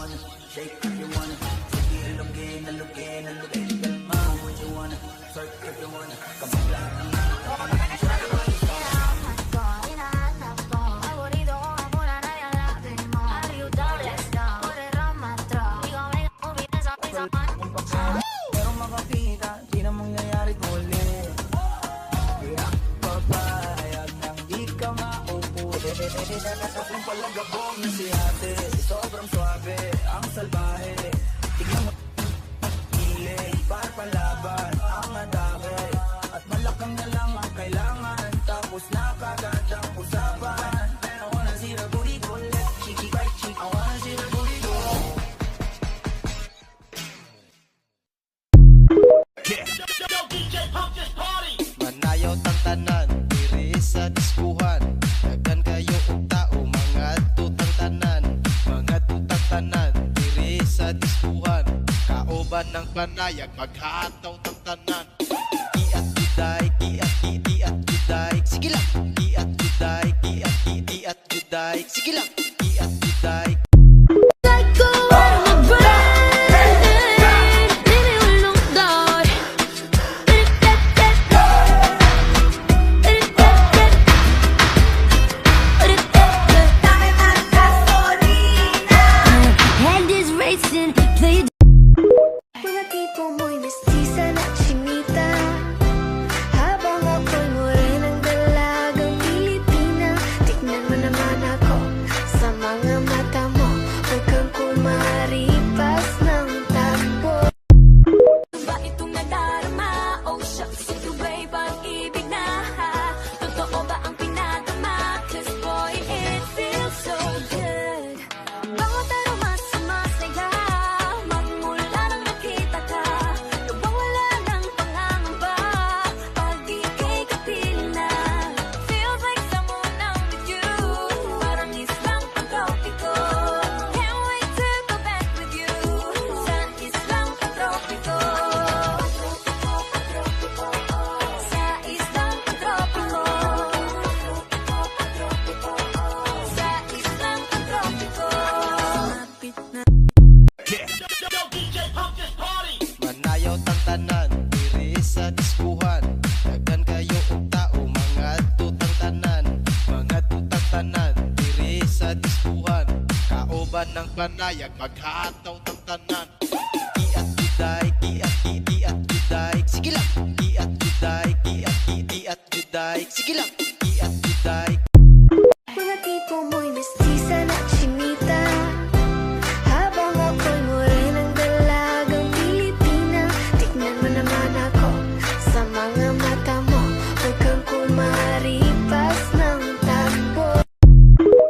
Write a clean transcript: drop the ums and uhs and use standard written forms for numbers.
wanna shake if you wanna take it alugin, alugin, alugin, kalma. What you wanna surf if you wanna kabila ng pero makakita, di na mangyayari muli. Kaya papayag nang di ka mauuli. Kung palagabong na si ate, sobrang swabe, ang salbahe. Tignan mo hiling, para palaban ang atake. At malakang na lang ang kailangan, tapos na kagad ang usapan. And I wanna see the booty go left, cheeky right cheek. I wanna see the booty go. Manayaw tang tanan, diri sa diskuhan. Daghan kayo og tao, mga tutang tanan. Mga tutang tanan, diri sa diskuhan. Kauban ng panayag, maghataw tang tanan. Kiat juday, kiat juday. Sige lang, kiat juday, kiat juday. Sige lang, kiat juday. Mga tipo mo'y mestiza na chinita, habang ako'y morenang dalagang Pilipina. Tignan mo naman ako sa mga mata mo, huwag kang kumaripas ng takbo. Ba itong nadarama? Oh shucks, ito ba'y pag-ibig na? Totoo ba ang pinadama? 'Cause boy, it feels so good. Bawat aroma sumasaya, magmula nang nakita ka. Nawawala ng pangangamba pag ika'y kapiling na. Feels like someone I'm with you, parang islang pagtropiko. Can't wait to go back with you sa islang pagtropiko. Sa islang pagtropiko. Sa islang pagtropiko. Mapit na. Manayaw tang tanan, diri sa diskuhan. Daghan kayo og tao, mga tutang tanan. Mga tutang tanan, diri sa diskuhan. Kauban ng panayag, maghataw tang tanan. Kiat juday, kiat juday. Sige lang, kiat juday, kiat juday. Sige lang.